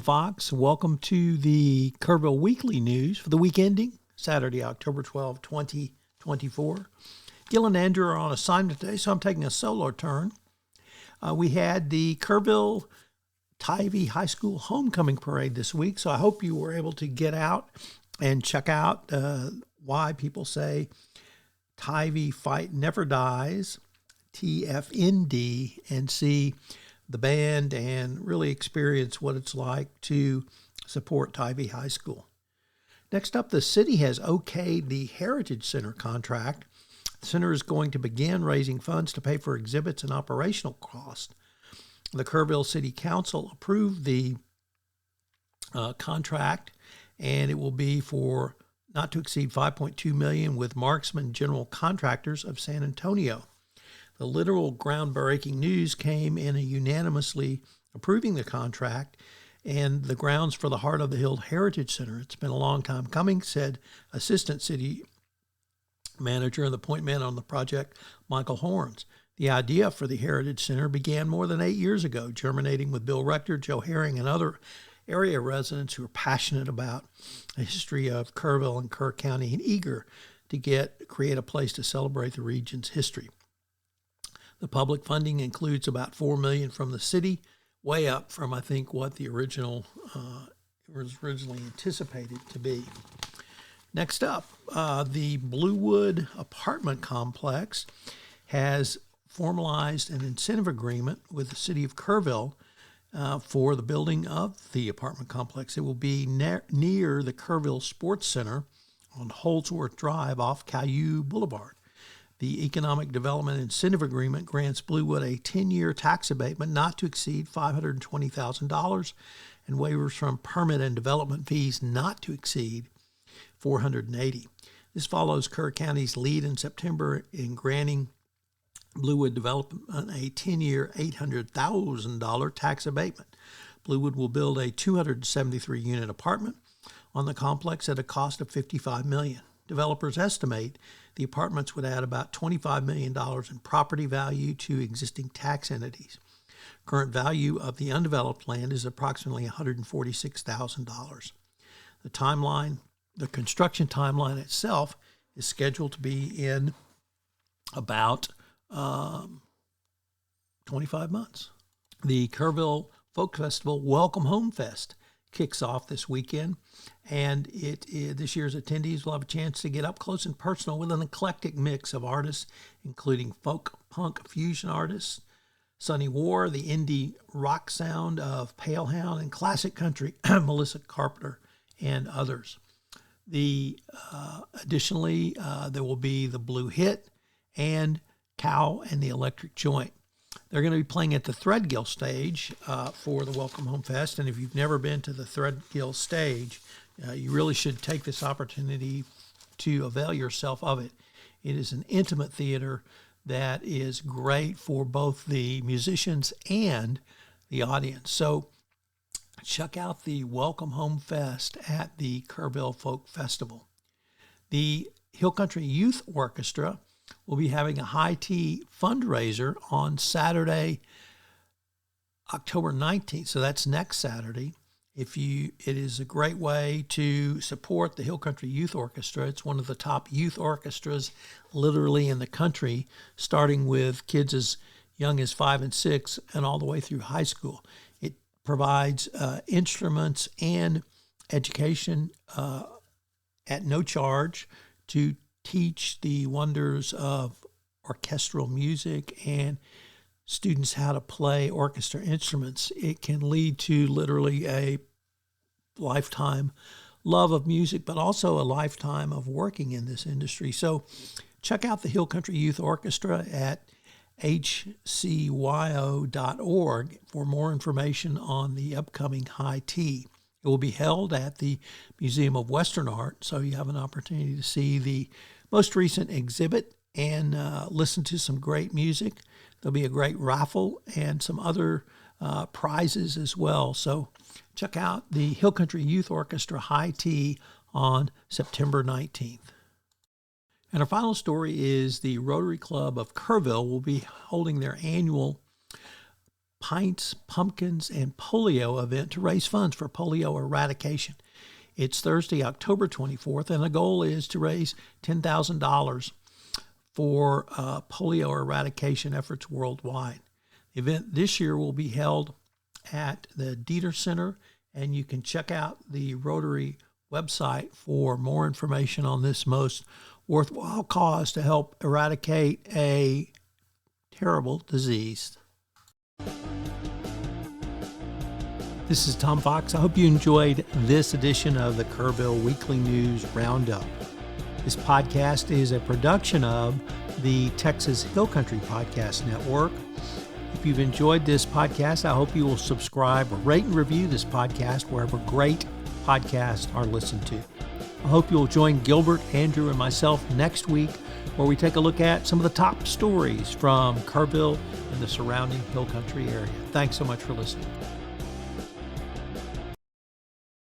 Fox. Welcome to the Kerrville Weekly News for the week ending Saturday, October 12, 2024. Gil and Andrew are on assignment today, so I'm taking a solo turn. We had the Kerrville Tivy High School Homecoming Parade this week, so I hope you were able to get out and check out why people say Tivy Fight Never Dies, TFND, and see the band and really experience what it's like to support Tivy High School. Next up, the city has okayed the Heritage Center contract. The center is going to begin raising funds to pay for exhibits and operational costs. The Kerrville City Council approved the contract, and it will be for not to exceed $5.2 million with Marksman General Contractors of San Antonio. The literal groundbreaking news came in a unanimously approving the contract and the grounds for the Heart of the Hill Heritage Center. It's been a long time coming, said Assistant City Manager and the point man on the project, Michael Horns. The idea for the Heritage Center began more than 8 years ago, germinating with Bill Rector, Joe Herring, and other area residents who are passionate about the history of Kerrville and Kerr County and eager to create a place to celebrate the region's history. The public funding includes about $4 million from the city, way up from, I think, what the original was originally anticipated to be. Next up, the Bluewood apartment complex has formalized an incentive agreement with the city of Kerrville for the building of the apartment complex. It will be near the Kerrville Sports Center on Holdsworth Drive off Caillou Boulevard. The Economic Development Incentive Agreement grants Bluewood a 10-year tax abatement not to exceed $520,000 and waivers from permit and development fees not to exceed $480,000. This follows Kerr County's lead in September in granting Bluewood Development a 10-year, $800,000 tax abatement. Bluewood will build a 273-unit apartment on the complex at a cost of $55 million. Developers estimate the apartments would add about $25 million in property value to existing tax entities. Current value of the undeveloped land is approximately $146,000. The construction timeline itself is scheduled to be in about 25 months. The Kerrville Folk Festival Welcome Home Fest kicks off this weekend, and this year's attendees will have a chance to get up close and personal with an eclectic mix of artists, including folk punk fusion artists, Sonny War, the indie rock sound of Palehound, and classic country Melissa Carpenter, and others. Additionally, there will be the Blue Hit and Cow and the Electric Joint. They're going to be playing at the Threadgill stage for the Welcome Home Fest. And if you've never been to the Threadgill stage, you really should take this opportunity to avail yourself of it. It is an intimate theater that is great for both the musicians and the audience. So check out the Welcome Home Fest at the Kerrville Folk Festival. The Hill Country Youth Orchestra will be having a high tea fundraiser on Saturday, October 19th. So that's next Saturday. It is a great way to support the Hill Country Youth Orchestra. It's one of the top youth orchestras literally in the country, starting with kids as young as 5 and 6 and all the way through high school. It provides instruments and education at no charge to teach the wonders of orchestral music and students how to play orchestra instruments. It can lead to literally a lifetime love of music, but also a lifetime of working in this industry. So check out the Hill Country Youth Orchestra at hcyo.org for more information on the upcoming high tea. It will be held at the Museum of Western Art, so you have an opportunity to see the most recent exhibit and listen to some great music. There'll be a great raffle and some other prizes as well. So check out the Hill Country Youth Orchestra High Tea on September 19th. And our final story is the Rotary Club of Kerrville will be holding their annual Pints, Pumpkins, and Polio event to raise funds for polio eradication. It's Thursday, October 24th, and the goal is to raise $10,000 for polio eradication efforts worldwide. The event this year will be held at the Dieter Center, and you can check out the Rotary website for more information on this most worthwhile cause to help eradicate a terrible disease. This is Tom Fox. I hope you enjoyed this edition of the Kerrville Weekly News Roundup. This podcast is a production of the Texas Hill Country Podcast Network. If you've enjoyed this podcast, I hope you will subscribe or rate and review this podcast wherever great podcasts are listened to. I hope you'll join Gilbert, Andrew, and myself next week where we take a look at some of the top stories from Kerrville and the surrounding Hill Country area. Thanks so much for listening.